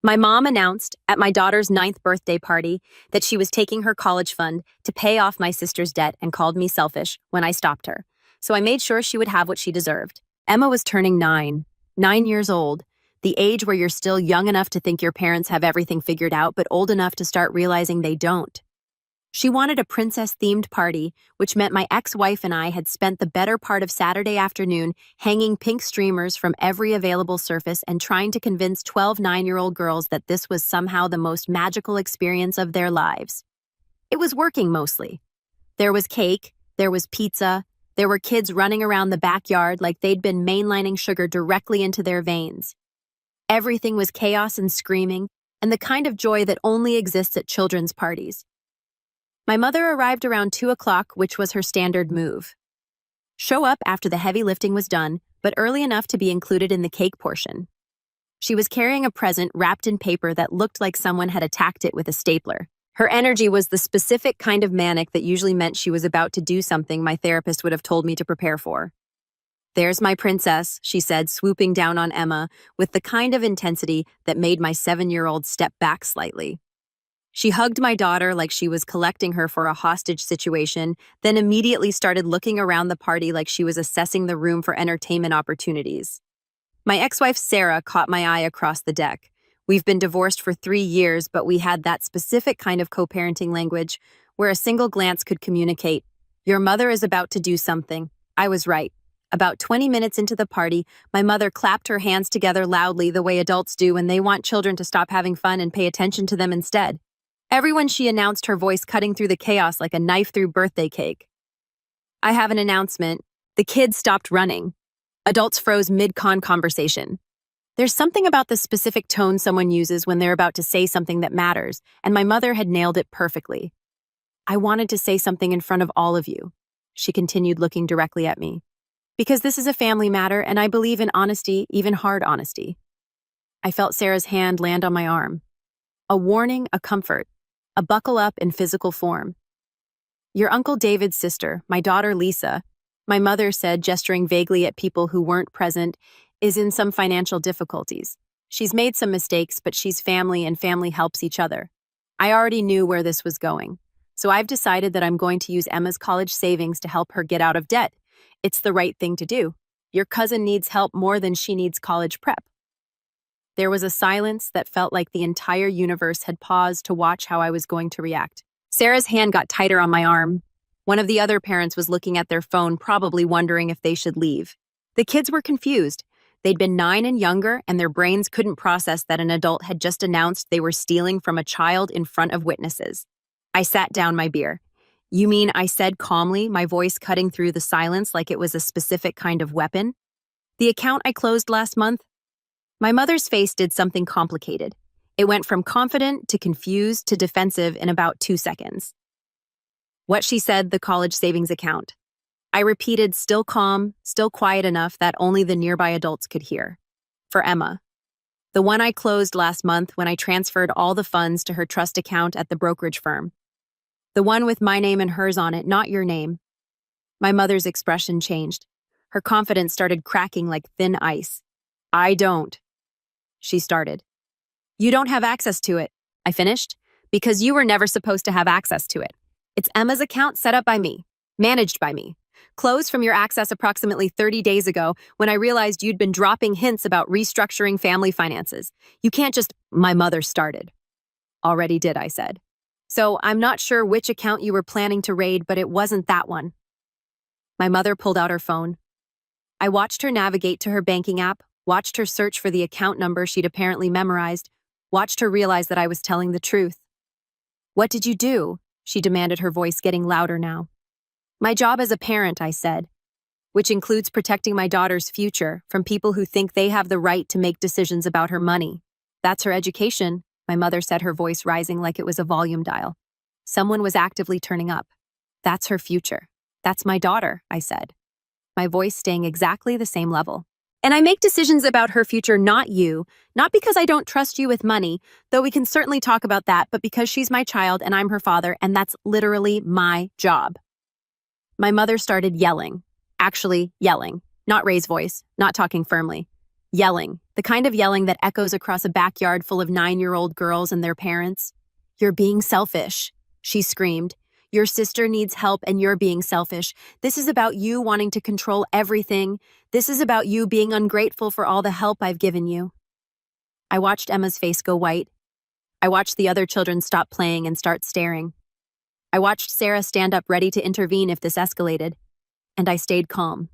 My mom announced at my daughter's 9th birthday party that she was taking her college fund to pay off my sister's debt and called me selfish when I stopped her. So I made sure she would have what she deserved. Emma was turning 9 years old, the age where you're still young enough to think your parents have everything figured out, but old enough to start realizing they don't. She wanted a princess-themed party, which meant my ex-wife and I had spent the better part of Saturday afternoon hanging pink streamers from every available surface and trying to convince 12 9-year-old girls that this was somehow the most magical experience of their lives. It was working mostly. There was cake, there was pizza, there were kids running around the backyard like they'd been mainlining sugar directly into their veins. Everything was chaos and screaming, and the kind of joy that only exists at children's parties. My mother arrived around 2 o'clock, which was her standard move. Show up after the heavy lifting was done, but early enough to be included in the cake portion. She was carrying a present wrapped in paper that looked like someone had attacked it with a stapler. Her energy was the specific kind of manic that usually meant she was about to do something my therapist would have told me to prepare for. "There's my princess," she said, swooping down on Emma with the kind of intensity that made my 7-year-old step back slightly. She hugged my daughter like she was collecting her for a hostage situation, then immediately started looking around the party like she was assessing the room for entertainment opportunities. My ex-wife Sarah caught my eye across the deck. We've been divorced for 3 years, but we had that specific kind of co-parenting language where a single glance could communicate, "Your mother is about to do something." I was right. About 20 minutes into the party, my mother clapped her hands together loudly the way adults do when they want children to stop having fun and pay attention to them instead. Everyone, she announced, her voice cutting through the chaos like a knife through birthday cake. "I have an announcement." The kids stopped running. Adults froze mid-con conversation. There's something about the specific tone someone uses when they're about to say something that matters, and my mother had nailed it perfectly. "I wanted to say something in front of all of you," she continued, looking directly at me, "because this is a family matter and I believe in honesty, even hard honesty." I felt Sarah's hand land on my arm. A warning, a comfort. A buckle up in physical form. "Your Uncle David's sister, my daughter Lisa," my mother said, gesturing vaguely at people who weren't present, "is in some financial difficulties. She's made some mistakes, but she's family and family helps each other." I already knew where this was going, so I've decided that I'm going to use Emma's college savings to help her get out of debt. It's the right thing to do. Your cousin needs help more than she needs college prep. There was a silence that felt like the entire universe had paused to watch how I was going to react. Sarah's hand got tighter on my arm. One of the other parents was looking at their phone, probably wondering if they should leave. The kids were confused. They'd been 9 and younger, and their brains couldn't process that an adult had just announced they were stealing from a child in front of witnesses. I sat down my beer. "You mean," I said calmly, my voice cutting through the silence like it was a specific kind of weapon, "the account I closed last month?" My mother's face did something complicated. It went from confident to confused to defensive in about 2 seconds. What she said, the college savings account. I repeated, still calm, still quiet enough that only the nearby adults could hear. "For Emma. The one I closed last month when I transferred all the funds to her trust account at the brokerage firm. The one with my name and hers on it, not your name." My mother's expression changed. Her confidence started cracking like thin ice. "I don't," she started. "You don't have access to it," I finished, "because you were never supposed to have access to it. It's Emma's account set up by me, managed by me, closed from your access approximately 30 days ago when I realized you'd been dropping hints about restructuring family finances. You can't just—" My mother started. "Already did," I said. "So I'm not sure which account you were planning to raid, but it wasn't that one." My mother pulled out her phone. I watched her navigate to her banking app, watched her search for the account number she'd apparently memorized, watched her realize that I was telling the truth. "What did you do?" she demanded, her voice getting louder now. "My job as a parent," I said, "which includes protecting my daughter's future from people who think they have the right to make decisions about her money. That's her education," my mother said, her voice rising like it was a volume dial. Someone was actively turning up. "That's her future. That's my daughter," I said, my voice staying exactly the same level. "And I make decisions about her future, not you, not because I don't trust you with money, though we can certainly talk about that, but because she's my child and I'm her father, and that's literally my job." My mother started yelling. Actually, yelling. Not raised voice, not talking firmly. Yelling, the kind of yelling that echoes across a backyard full of 9-year-old girls and their parents. "You're being selfish," she screamed. "Your sister needs help and you're being selfish. This is about you wanting to control everything. This is about you being ungrateful for all the help I've given you." I watched Emma's face go white. I watched the other children stop playing and start staring. I watched Sarah stand up ready to intervene if this escalated, and I stayed calm.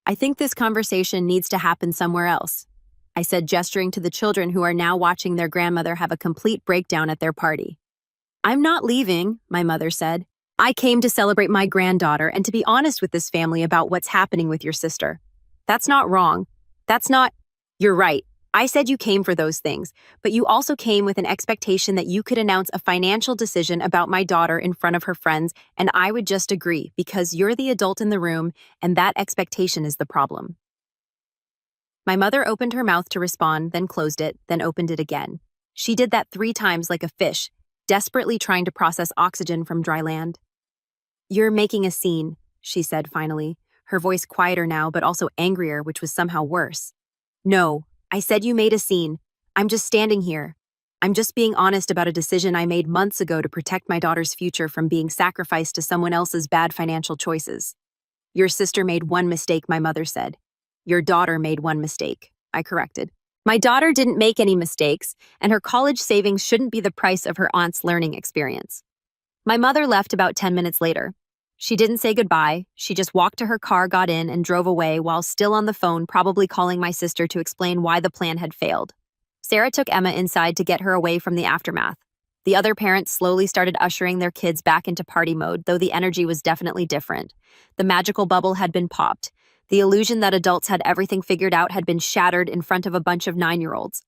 "I think this conversation needs to happen somewhere else," I said, gesturing to the children who are now watching their grandmother have a complete breakdown at their party. "I'm not leaving," my mother said. "I came to celebrate my granddaughter and to be honest with this family about what's happening with your sister. That's not wrong. That's not—" "You're right. I said you came for those things, but you also came with an expectation that you could announce a financial decision about my daughter in front of her friends, and I would just agree because you're the adult in the room, and that expectation is the problem." My mother opened her mouth to respond, then closed it, then opened it again. She did that 3 times like a fish, desperately trying to process oxygen from dry land. "You're making a scene," she said finally, her voice quieter now but also angrier, which was somehow worse. "No. I said you made a scene. I'm just standing here. I'm just being honest about a decision I made months ago to protect my daughter's future from being sacrificed to someone else's bad financial choices." "Your sister made one mistake," my mother said. "Your daughter made one mistake," I corrected. "My daughter didn't make any mistakes, and her college savings shouldn't be the price of her aunt's learning experience." My mother left about 10 minutes later. She didn't say goodbye. She just walked to her car, got in, and drove away while still on the phone, probably calling my sister to explain why the plan had failed. Sarah took Emma inside to get her away from the aftermath. The other parents slowly started ushering their kids back into party mode, though the energy was definitely different. The magical bubble had been popped. The illusion that adults had everything figured out had been shattered in front of a bunch of 9-year-olds.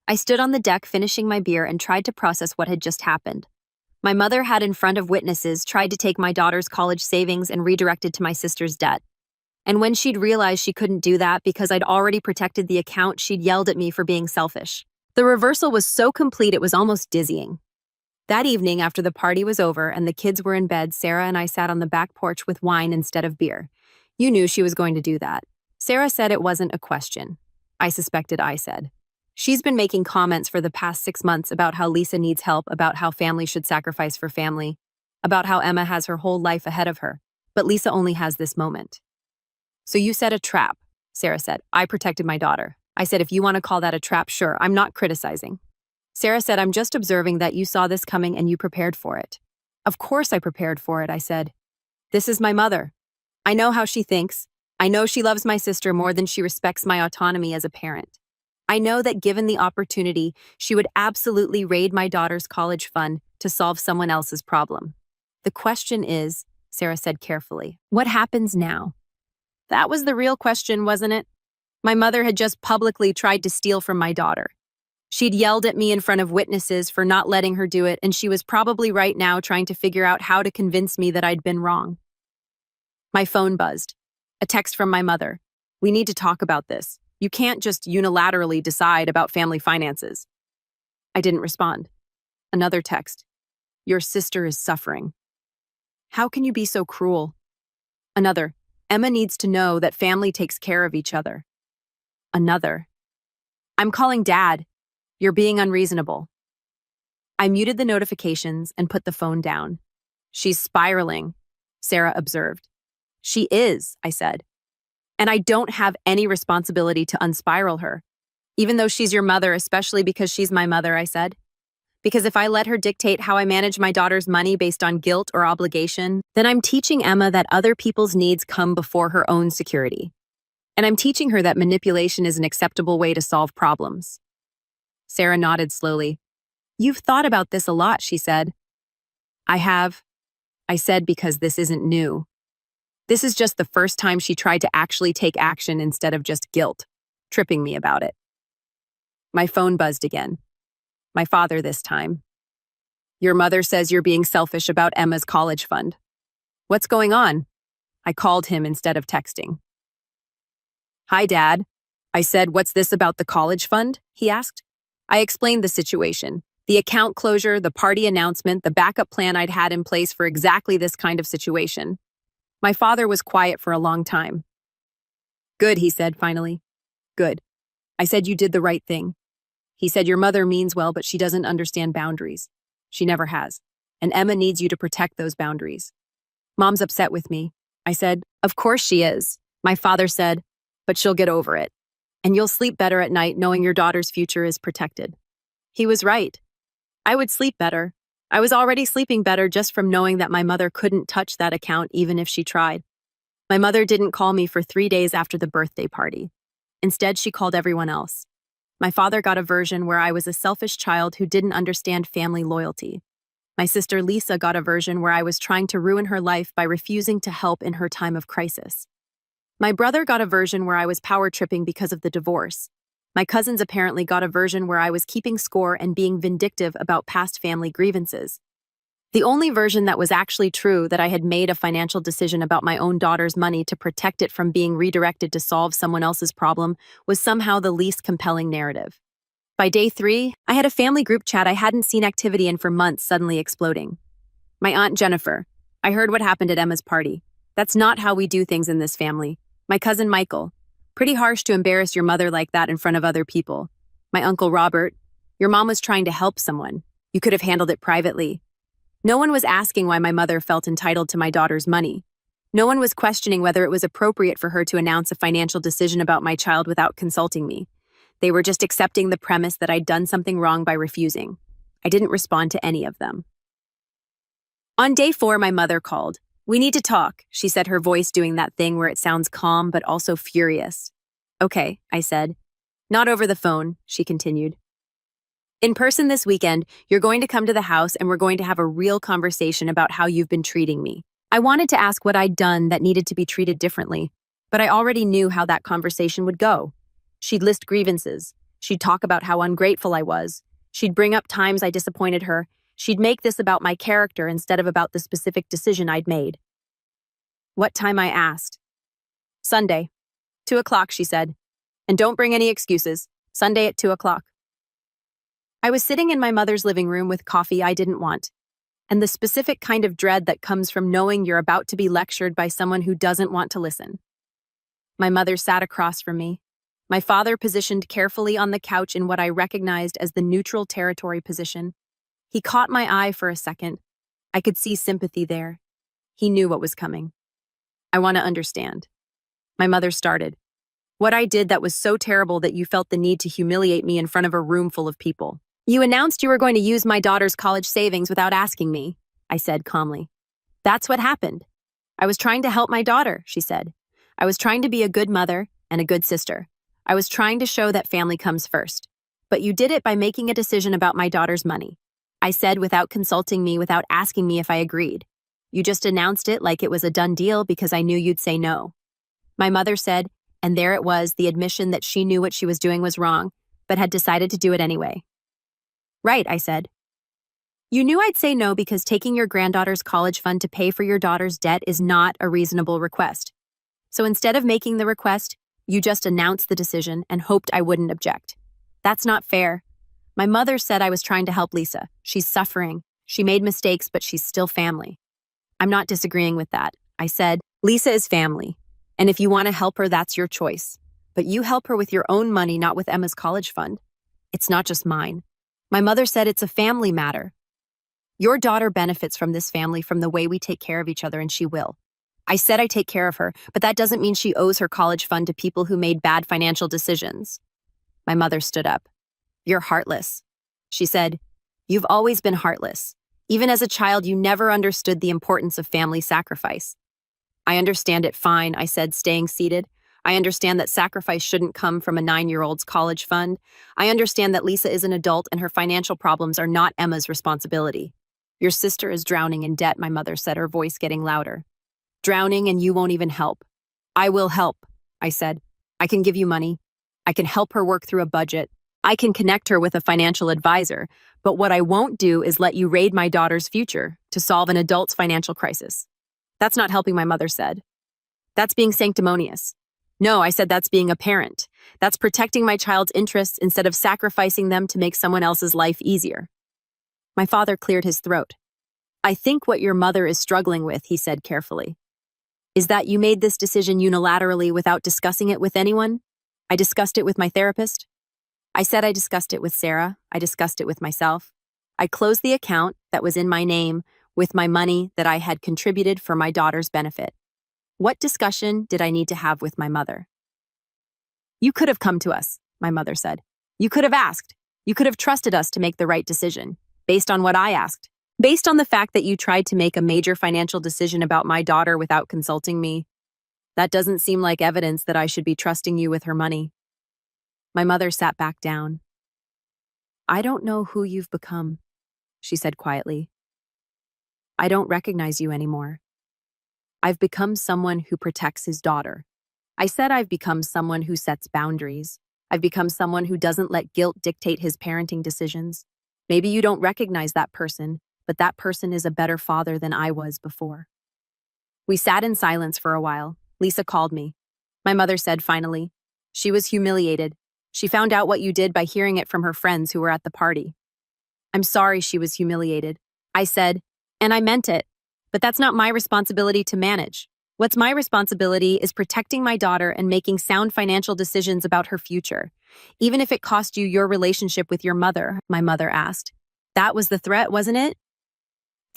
I stood on the deck finishing my beer and tried to process what had just happened. My mother had, in front of witnesses, tried to take my daughter's college savings and redirect it to my sister's debt. And when she'd realized she couldn't do that because I'd already protected the account, she'd yelled at me for being selfish. The reversal was so complete it was almost dizzying. That evening, after the party was over and the kids were in bed, Sarah and I sat on the back porch with wine instead of beer. "You knew she was going to do that." Sarah said it wasn't a question. I suspected I said. "She's been making comments for the past 6 months about how Lisa needs help, about how family should sacrifice for family, about how Emma has her whole life ahead of her, but Lisa only has this moment." "So you set a trap," Sarah said. "I protected my daughter." I said, "If you want to call that a trap, sure, I'm not criticizing." Sarah said, "I'm just observing that you saw this coming and you prepared for it." "Of course I prepared for it," I said. "This is my mother. I know how she thinks. I know she loves my sister more than she respects my autonomy as a parent. I know that given the opportunity, she would absolutely raid my daughter's college fund to solve someone else's problem. The question is," Sarah said carefully, "what happens now?" That was the real question, wasn't it? My mother had just publicly tried to steal from my daughter. She'd yelled at me in front of witnesses for not letting her do it, and she was probably right now trying to figure out how to convince me that I'd been wrong. My phone buzzed. A text from my mother. "We need to talk about this. You can't just unilaterally decide about family finances." I didn't respond. Another text. "Your sister is suffering. How can you be so cruel?" Another. "Emma needs to know that family takes care of each other." Another. "I'm calling Dad. You're being unreasonable." I muted the notifications and put the phone down. "She's spiraling," Sarah observed. "She is," I said. "And I don't have any responsibility to unspiral her. Even though she's your mother, especially because she's my mother," I said. "Because if I let her dictate how I manage my daughter's money based on guilt or obligation, then I'm teaching Emma that other people's needs come before her own security. And I'm teaching her that manipulation is an acceptable way to solve problems." Sarah nodded slowly. "You've thought about this a lot," she said. "I have," I said, "because this isn't new. This is just the first time she tried to actually take action instead of just guilt, tripping me about it." My phone buzzed again. My father this time. "Your mother says you're being selfish about Emma's college fund. What's going on?" I called him instead of texting. "Hi, Dad." I said, "What's this about the college fund?" he asked. I explained the situation. The account closure, the party announcement, the backup plan I'd had in place for exactly this kind of situation. My father was quiet for a long time. "Good," he said finally. "Good. I said you did the right thing. He said your mother means well, but she doesn't understand boundaries. She never has. And Emma needs you to protect those boundaries. Mom's upset with me. I said, of course she is. My father said, but she'll get over it. And you'll sleep better at night knowing your daughter's future is protected. He was right. I would sleep better. I was already sleeping better just from knowing that my mother couldn't touch that account even if she tried. My mother didn't call me for 3 days after the birthday party. Instead, she called everyone else. My father got a version where I was a selfish child who didn't understand family loyalty. My sister Lisa got a version where I was trying to ruin her life by refusing to help in her time of crisis. My brother got a version where I was power tripping because of the divorce. My cousins apparently got a version where I was keeping score and being vindictive about past family grievances. The only version that was actually true, that I had made a financial decision about my own daughter's money to protect it from being redirected to solve someone else's problem, was somehow the least compelling narrative. By day 3, I had a family group chat I hadn't seen activity in for months suddenly exploding. My Aunt Jennifer, I heard what happened at Emma's party. That's not how we do things in this family. My cousin Michael, pretty harsh to embarrass your mother like that in front of other people. My Uncle Robert, your mom was trying to help someone. You could have handled it privately. No one was asking why my mother felt entitled to my daughter's money. No one was questioning whether it was appropriate for her to announce a financial decision about my child without consulting me. They were just accepting the premise that I'd done something wrong by refusing. I didn't respond to any of them. On day 4, my mother called. We need to talk, she said, her voice doing that thing where it sounds calm but also furious. Okay, I said. Not over the phone, she continued. In person this weekend, you're going to come to the house and we're going to have a real conversation about how you've been treating me. I wanted to ask what I'd done that needed to be treated differently, but I already knew how that conversation would go. She'd list grievances. She'd talk about how ungrateful I was. She'd bring up times I disappointed her. She'd make this about my character instead of about the specific decision I'd made. What time, I asked. Sunday. 2 o'clock, she said. And don't bring any excuses. Sunday at 2 o'clock. I was sitting in my mother's living room with coffee I didn't want, and the specific kind of dread that comes from knowing you're about to be lectured by someone who doesn't want to listen. My mother sat across from me. My father positioned carefully on the couch in what I recognized as the neutral territory position. He caught my eye for a second. I could see sympathy there. He knew what was coming. I want to understand. My mother started. What I did that was so terrible that you felt the need to humiliate me in front of a room full of people. You announced you were going to use my daughter's college savings without asking me, I said calmly. That's what happened. I was trying to help my daughter, she said. I was trying to be a good mother and a good sister. I was trying to show that family comes first. But you did it by making a decision about my daughter's money. I said without consulting me, without asking me if I agreed. You just announced it like it was a done deal because I knew you'd say no. My mother said, and there it was, the admission that she knew what she was doing was wrong, but had decided to do it anyway. Right, I said. You knew I'd say no because taking your granddaughter's college fund to pay for your daughter's debt is not a reasonable request. So instead of making the request, you just announced the decision and hoped I wouldn't object. That's not fair. My mother said I was trying to help Lisa. She's suffering. She made mistakes, but she's still family. I'm not disagreeing with that. I said, Lisa is family. And if you want to help her, that's your choice. But you help her with your own money, not with Emma's college fund. It's not just mine. My mother said it's a family matter. Your daughter benefits from this family, from the way we take care of each other, and she will. I said I take care of her, but that doesn't mean she owes her college fund to people who made bad financial decisions. My mother stood up. You're heartless. She said, you've always been heartless. Even as a child, you never understood the importance of family sacrifice. I understand it fine, I said, staying seated. I understand that sacrifice shouldn't come from a 9-year-old's college fund. I understand that Lisa is an adult and her financial problems are not Emma's responsibility. Your sister is drowning in debt, my mother said, her voice getting louder. Drowning, and you won't even help. I will help, I said. I can give you money. I can help her work through a budget. I can connect her with a financial advisor. But what I won't do is let you raid my daughter's future to solve an adult's financial crisis. That's not helping, my mother said. That's being sanctimonious. No, I said, that's being a parent. That's protecting my child's interests instead of sacrificing them to make someone else's life easier. My father cleared his throat. I think what your mother is struggling with, he said carefully, is that you made this decision unilaterally without discussing it with anyone. I discussed it with my therapist. I said I discussed it with Sarah. I discussed it with myself. I closed the account that was in my name with my money that I had contributed for my daughter's benefit. What discussion did I need to have with my mother? You could have come to us, my mother said. You could have asked. You could have trusted us to make the right decision, based on what I asked. Based on the fact that you tried to make a major financial decision about my daughter without consulting me, that doesn't seem like evidence that I should be trusting you with her money. My mother sat back down. I don't know who you've become, she said quietly. I don't recognize you anymore. I've become someone who protects his daughter. I said I've become someone who sets boundaries. I've become someone who doesn't let guilt dictate his parenting decisions. Maybe you don't recognize that person, but that person is a better father than I was before. We sat in silence for a while. Lisa called me. My mother said finally, she was humiliated. She found out what you did by hearing it from her friends who were at the party. I'm sorry she was humiliated. I said, and I meant it, but that's not my responsibility to manage. What's my responsibility is protecting my daughter and making sound financial decisions about her future, even if it cost you your relationship with your mother, my mother asked. That was the threat, wasn't it?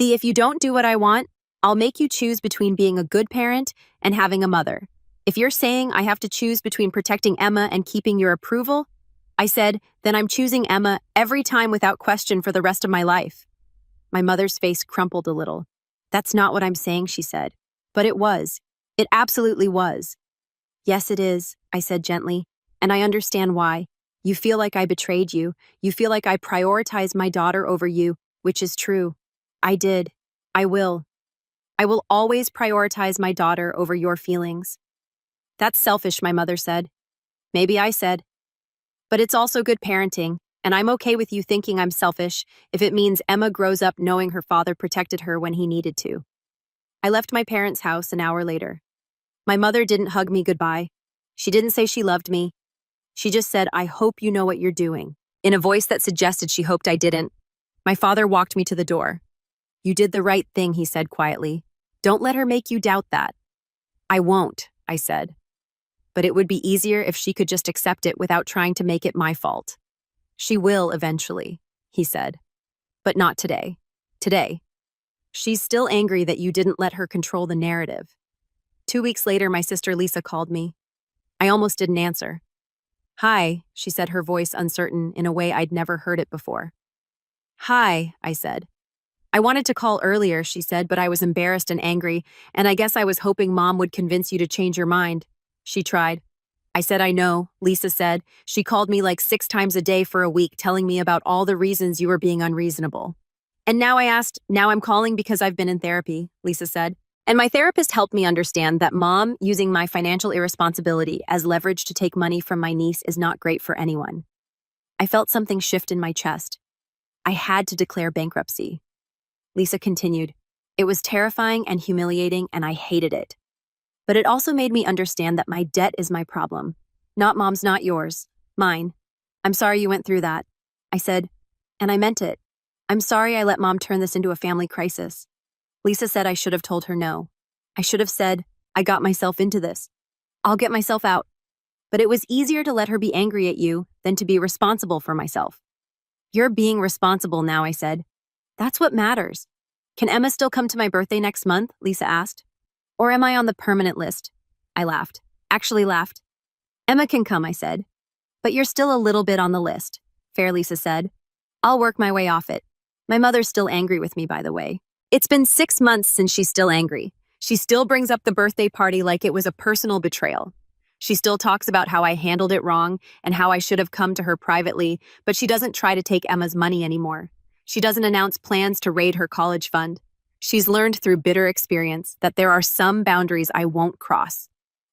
If you don't do what I want, I'll make you choose between being a good parent and having a mother. If you're saying I have to choose between protecting Emma and keeping your approval, I said, then I'm choosing Emma every time without question for the rest of my life. My mother's face crumpled a little. That's not what I'm saying, she said. But it was. It absolutely was. Yes, it is, I said gently, and I understand why. You feel like I betrayed you. You feel like I prioritized my daughter over you, which is true. I did. I will. I will always prioritize my daughter over your feelings. That's selfish, my mother said. Maybe I said. But it's also good parenting, and I'm okay with you thinking I'm selfish if it means Emma grows up knowing her father protected her when he needed to. I left my parents' house an hour later. My mother didn't hug me goodbye. She didn't say she loved me. She just said, I hope you know what you're doing, in a voice that suggested she hoped I didn't. My father walked me to the door. You did the right thing, he said quietly. Don't let her make you doubt that. I won't, I said. But it would be easier if she could just accept it without trying to make it my fault. She will eventually, he said. But not today. Today. She's still angry that you didn't let her control the narrative. 2 weeks later, my sister Lisa called me. I almost didn't answer. Hi, she said, her voice uncertain in a way I'd never heard it before. Hi, I said. I wanted to call earlier, she said, but I was embarrassed and angry, and I guess I was hoping Mom would convince you to change your mind. She tried. I said, I know, Lisa said. She called me like 6 times a day for a week, telling me about all the reasons you were being unreasonable. And now I'm calling because I've been in therapy, Lisa said. And my therapist helped me understand that Mom using my financial irresponsibility as leverage to take money from my niece is not great for anyone. I felt something shift in my chest. I had to declare bankruptcy. Lisa continued. It was terrifying and humiliating, and I hated it. But it also made me understand that my debt is my problem. Not Mom's, not yours. Mine. I'm sorry you went through that. I said, and I meant it. I'm sorry I let Mom turn this into a family crisis. Lisa said I should have told her no. I should have said, I got myself into this. I'll get myself out. But it was easier to let her be angry at you than to be responsible for myself. You're being responsible now, I said. That's what matters. Can Emma still come to my birthday next month? Lisa asked. Or am I on the permanent list? I laughed. Actually laughed. Emma can come, I said. But you're still a little bit on the list, Fair Lisa said. I'll work my way off it. My mother's still angry with me, by the way. It's been 6 months since she's still angry. She still brings up the birthday party like it was a personal betrayal. She still talks about how I handled it wrong and how I should have come to her privately, but she doesn't try to take Emma's money anymore. She doesn't announce plans to raid her college fund. She's learned through bitter experience that there are some boundaries I won't cross.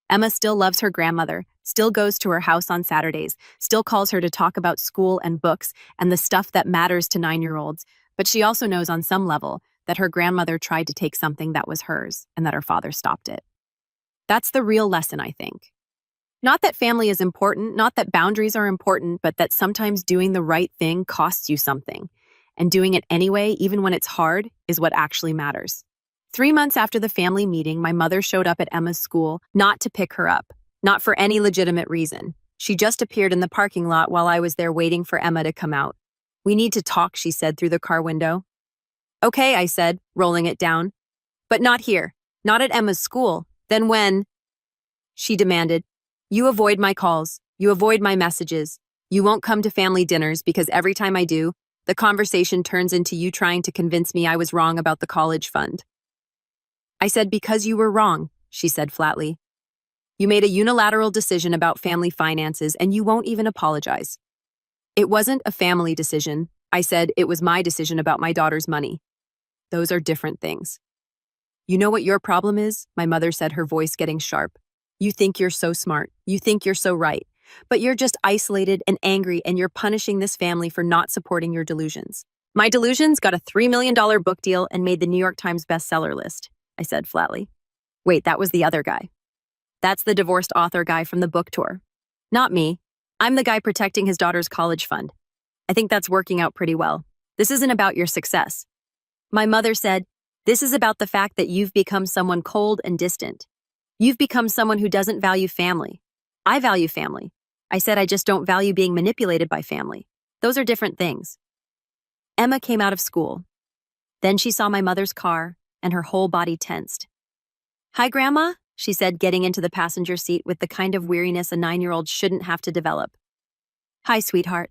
Emma still loves her grandmother, still goes to her house on Saturdays, still calls her to talk about school and books and the stuff that matters to 9-year-olds, but she also knows on some level that her grandmother tried to take something that was hers and that her father stopped it. That's the real lesson, I think. Not that family is important, not that boundaries are important, but that sometimes doing the right thing costs you something. And doing it anyway, even when it's hard, is what actually matters. 3 months after the family meeting, my mother showed up at Emma's school, not to pick her up, not for any legitimate reason. She just appeared in the parking lot while I was there waiting for Emma to come out. We need to talk, she said through the car window. Okay, I said, rolling it down. But not here. Not at Emma's school. Then when? She demanded. You avoid my calls. You avoid my messages. You won't come to family dinners because every time I do, the conversation turns into you trying to convince me I was wrong about the college fund. I said, because you were wrong, she said flatly. You made a unilateral decision about family finances and you won't even apologize. It wasn't a family decision. I said it was my decision about my daughter's money. Those are different things. You know what your problem is? My mother said, her voice getting sharp. You think you're so smart. You think you're so right. But you're just isolated and angry and you're punishing this family for not supporting your delusions. My delusions got a $3 million book deal and made the New York Times bestseller list, I said flatly. Wait, that was the other guy. That's the divorced author guy from the book tour. Not me. I'm the guy protecting his daughter's college fund. I think that's working out pretty well. This isn't about your success. My mother said, this is about the fact that you've become someone cold and distant. You've become someone who doesn't value family. I value family. I said I just don't value being manipulated by family. Those are different things. Emma came out of school. Then she saw my mother's car, and her whole body tensed. Hi, Grandma, she said, getting into the passenger seat with the kind of weariness a 9-year-old shouldn't have to develop. Hi, sweetheart.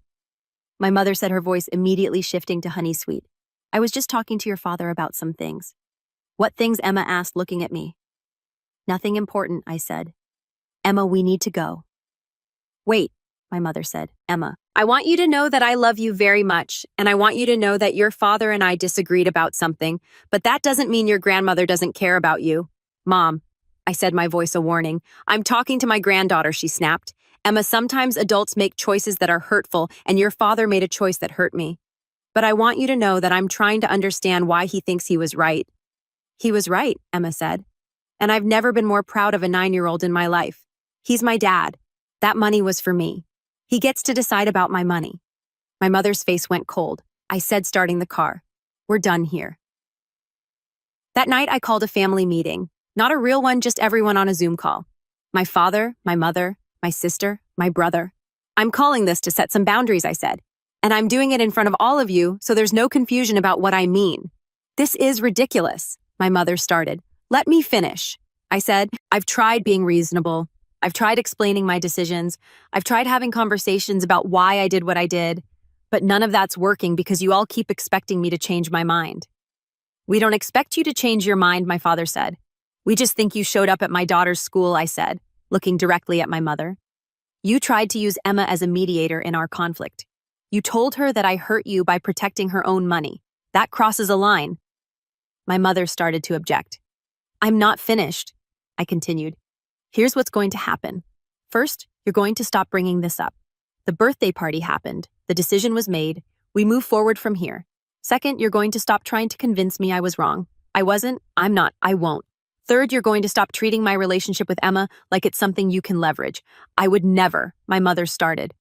My mother said, her voice immediately shifting to honey sweet. I was just talking to your father about some things. What things? Emma asked, looking at me. Nothing important, I said. Emma, we need to go. Wait, my mother said. Emma, I want you to know that I love you very much, and I want you to know that your father and I disagreed about something, but that doesn't mean your grandmother doesn't care about you. Mom, I said, my voice a warning. I'm talking to my granddaughter, she snapped. Emma, sometimes adults make choices that are hurtful, and your father made a choice that hurt me. But I want you to know that I'm trying to understand why he thinks he was right. He was right, Emma said. And I've never been more proud of a 9-year-old in my life. He's my dad. That money was for me. He gets to decide about my money. My mother's face went cold. I said, starting the car. We're done here. That night, I called a family meeting. Not a real one, just everyone on a Zoom call. My father, my mother, my sister, my brother. I'm calling this to set some boundaries, I said. And I'm doing it in front of all of you, so there's no confusion about what I mean. This is ridiculous, my mother started. Let me finish. I said, I've tried being reasonable. I've tried explaining my decisions. I've tried having conversations about why I did what I did. But none of that's working because you all keep expecting me to change my mind. We don't expect you to change your mind, my father said. We just think you showed up at my daughter's school, I said, looking directly at my mother. You tried to use Emma as a mediator in our conflict. You told her that I hurt you by protecting her own money. That crosses a line. My mother started to object. I'm not finished, I continued. Here's what's going to happen. First, you're going to stop bringing this up. The birthday party happened. The decision was made. We move forward from here. Second, you're going to stop trying to convince me I was wrong. I wasn't. I'm not. I won't. Third, you're going to stop treating my relationship with Emma like it's something you can leverage. I would never, my mother started.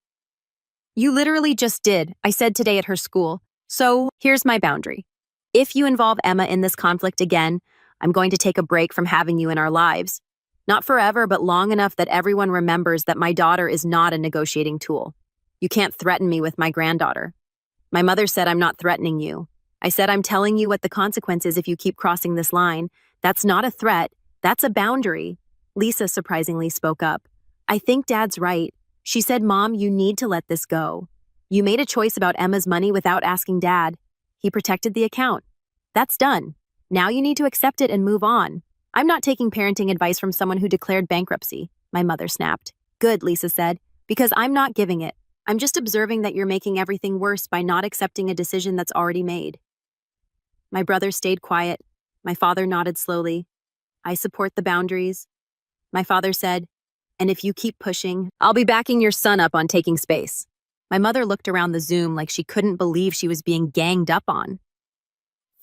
You literally just did, I said today at her school. So, here's my boundary. If you involve Emma in this conflict again, I'm going to take a break from having you in our lives. Not forever, but long enough that everyone remembers that my daughter is not a negotiating tool. You can't threaten me with my granddaughter. My mother said I'm not threatening you. I said I'm telling you what the consequence is if you keep crossing this line. That's not a threat. That's a boundary. Lisa surprisingly spoke up. I think Dad's right. She said, Mom, you need to let this go. You made a choice about Emma's money without asking Dad. He protected the account. That's done. Now you need to accept it and move on. I'm not taking parenting advice from someone who declared bankruptcy, my mother snapped. Good, Lisa said, because I'm not giving it. I'm just observing that you're making everything worse by not accepting a decision that's already made. My brother stayed quiet. My father nodded slowly. I support the boundaries. My father said, and if you keep pushing, I'll be backing your son up on taking space. My mother looked around the Zoom like she couldn't believe she was being ganged up on.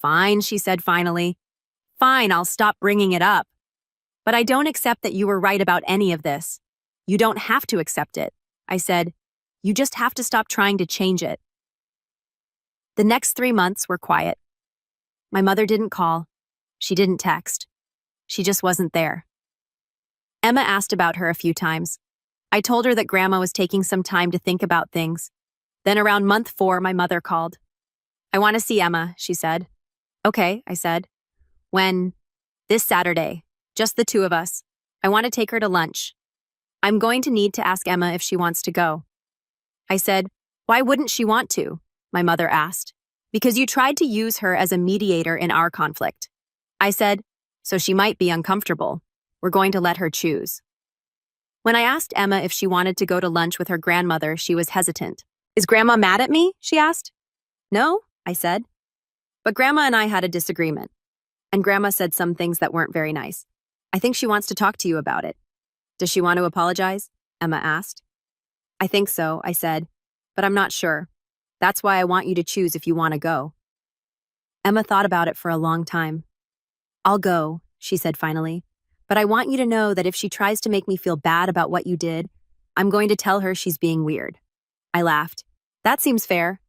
Fine, she said finally. Fine, I'll stop bringing it up. But I don't accept that you were right about any of this. You don't have to accept it. I said, you just have to stop trying to change it. The next 3 months were quiet. My mother didn't call. She didn't text. She just wasn't there. Emma asked about her a few times. I told her that Grandma was taking some time to think about things. Then around month 4, my mother called. "I want to see Emma," she said. "Okay," I said. "When?" "This Saturday. Just the two of us. I want to take her to lunch. I'm going to need to ask Emma if she wants to go." I said, "Why wouldn't she want to?" My mother asked. "Because you tried to use her as a mediator in our conflict." I said, "So she might be uncomfortable. We're going to let her choose." When I asked Emma if she wanted to go to lunch with her grandmother, she was hesitant. "Is Grandma mad at me?" she asked. "No," I said. But Grandma and I had a disagreement, and Grandma said some things that weren't very nice. "I think she wants to talk to you about it." "Does she want to apologize?" Emma asked. "I think so," I said, "but I'm not sure. That's why I want you to choose if you want to go." Emma thought about it for a long time. "I'll go," she said finally, "but I want you to know that if she tries to make me feel bad about what you did, I'm going to tell her she's being weird." I laughed. "That seems fair."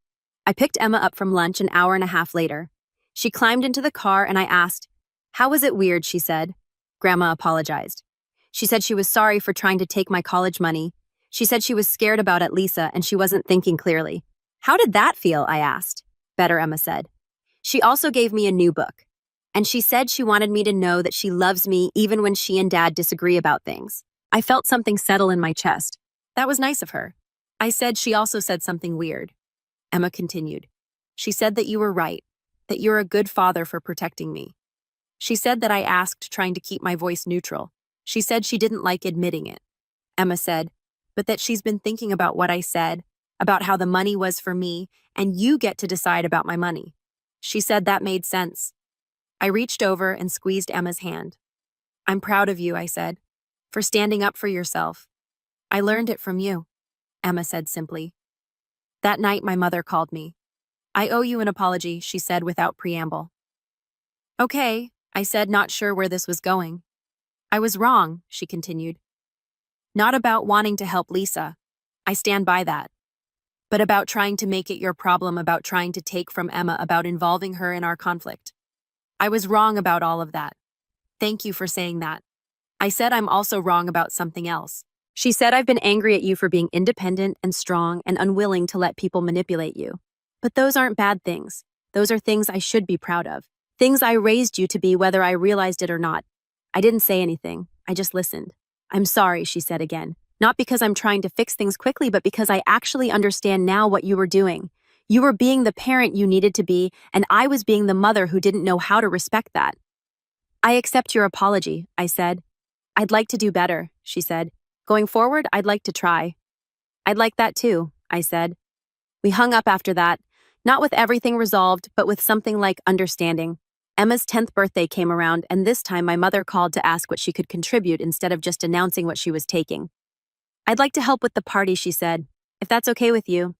I picked Emma up from lunch an hour and a half later. She climbed into the car and I asked, "How was it weird?" she said. Grandma apologized. She said she was sorry for trying to take my college money. She said she was scared about it, Lisa, and she wasn't thinking clearly. "How did that feel?" I asked. "Better," Emma said. She also gave me a new book. And she said she wanted me to know that she loves me even when she and Dad disagree about things. I felt something settle in my chest. That was nice of her. I said she also said something weird. Emma continued. "She said that you were right, that you're a good father for protecting me. She said that I asked trying to keep my voice neutral. She said she didn't like admitting it." Emma said, "But that she's been thinking about what I said, about how the money was for me, and you get to decide about my money." She said that made sense. I reached over and squeezed Emma's hand. "I'm proud of you," I said, "for standing up for yourself. I learned it from you," Emma said simply. That night, my mother called me. "I owe you an apology," she said without preamble. "Okay," I said, not sure where this was going. "I was wrong," she continued. "Not about wanting to help Lisa. I stand by that. But about trying to make it your problem, about trying to take from Emma, about involving her in our conflict. I was wrong about all of that. Thank you for saying that." I said I'm also wrong about something else. She said I've been angry at you for being independent and strong and unwilling to let people manipulate you. But those aren't bad things. Those are things I should be proud of. Things I raised you to be, whether I realized it or not. I didn't say anything. I just listened. "I'm sorry," she said again. "Not because I'm trying to fix things quickly, but because I actually understand now what you were doing. You were being the parent you needed to be, and I was being the mother who didn't know how to respect that." "I accept your apology," I said. "I'd like to do better," she said. "Going forward, I'd like to try." "I'd like that too," I said. We hung up after that, not with everything resolved, but with something like understanding. Emma's 10th birthday came around, and this time my mother called to ask what she could contribute instead of just announcing what she was taking. "I'd like to help with the party," she said, "if that's okay with you."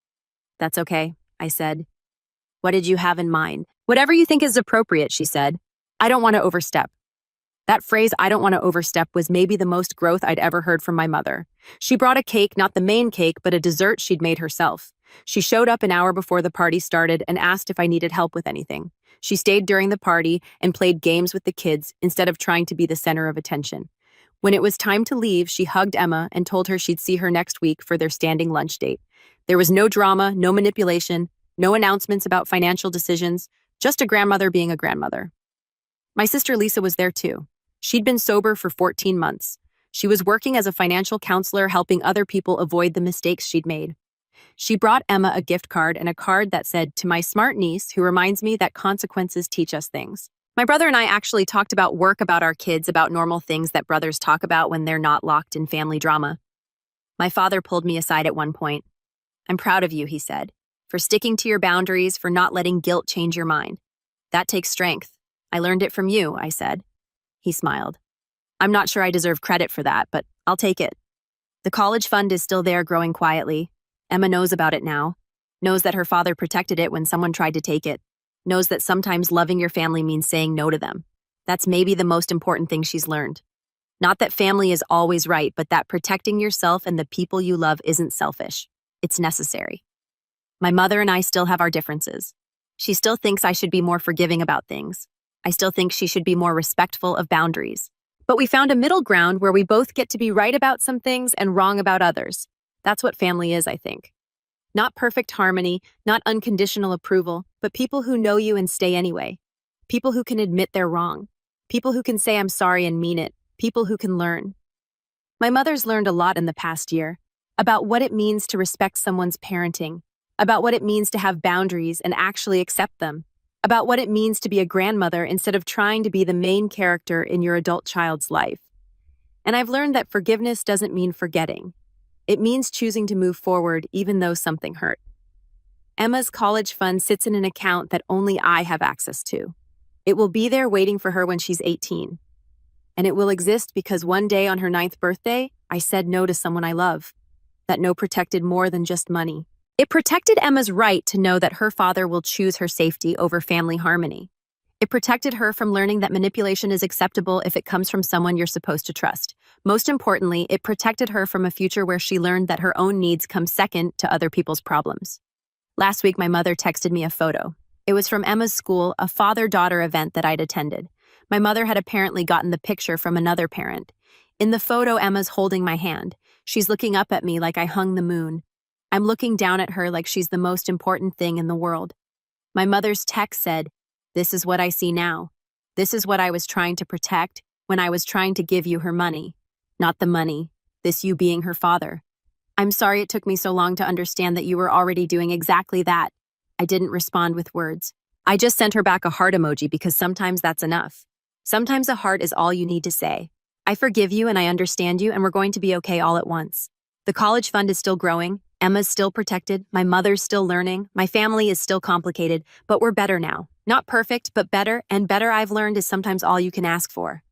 "That's okay," I said. "What did you have in mind?" "Whatever you think is appropriate," she said. "I don't want to overstep." That phrase, "I don't want to overstep," was maybe the most growth I'd ever heard from my mother. She brought a cake, not the main cake, but a dessert she'd made herself. She showed up an hour before the party started and asked if I needed help with anything. She stayed during the party and played games with the kids instead of trying to be the center of attention. When it was time to leave, she hugged Emma and told her she'd see her next week for their standing lunch date. There was no drama, no manipulation, no announcements about financial decisions, just a grandmother being a grandmother. My sister Lisa was there too. She'd been sober for 14 months. She was working as a financial counselor, helping other people avoid the mistakes she'd made. She brought Emma a gift card and a card that said, "To my smart niece who reminds me that consequences teach us things." My brother and I actually talked about work, about our kids, about normal things that brothers talk about when they're not locked in family drama. My father pulled me aside at one point. "I'm proud of you," he said, "for sticking to your boundaries, for not letting guilt change your mind. That takes strength. I learned it from you," I said. He smiled. "I'm not sure I deserve credit for that, but I'll take it." The college fund is still there, growing quietly. Emma knows about it now, knows that her father protected it when someone tried to take it, knows that sometimes loving your family means saying no to them. That's maybe the most important thing she's learned. Not that family is always right, but that protecting yourself and the people you love isn't selfish. It's necessary. My mother and I still have our differences. She still thinks I should be more forgiving about things. I still think she should be more respectful of boundaries. But we found a middle ground where we both get to be right about some things and wrong about others. That's what family is, I think. Not perfect harmony, not unconditional approval, but people who know you and stay anyway. People who can admit they're wrong. People who can say I'm sorry and mean it. People who can learn. My mother's learned a lot in the past year about what it means to respect someone's parenting, about what it means to have boundaries and actually accept them, about what it means to be a grandmother instead of trying to be the main character in your adult child's life. And I've learned that forgiveness doesn't mean forgetting. It means choosing to move forward even though something hurt. Emma's college fund sits in an account that only I have access to. It will be there waiting for her when she's 18. And it will exist because one day on her 9th birthday, I said no to someone I love. That no protected more than just money. It protected Emma's right to know that her father will choose her safety over family harmony. It protected her from learning that manipulation is acceptable if it comes from someone you're supposed to trust. Most importantly, it protected her from a future where she learned that her own needs come second to other people's problems. Last week, my mother texted me a photo. It was from Emma's school, a father-daughter event that I'd attended. My mother had apparently gotten the picture from another parent. In the photo, Emma's holding my hand. She's looking up at me like I hung the moon. I'm looking down at her like she's the most important thing in the world. My mother's text said, "This is what I see now. This is what I was trying to protect when I was trying to give you her money. Not the money, this you being her father. I'm sorry it took me so long to understand that you were already doing exactly that." I didn't respond with words. I just sent her back a heart emoji because sometimes that's enough. Sometimes a heart is all you need to say. I forgive you and I understand you and we're going to be okay all at once. The college fund is still growing. Emma's still protected. My mother's still learning. My family is still complicated, but we're better now. Not perfect, but better, and better I've learned is sometimes all you can ask for.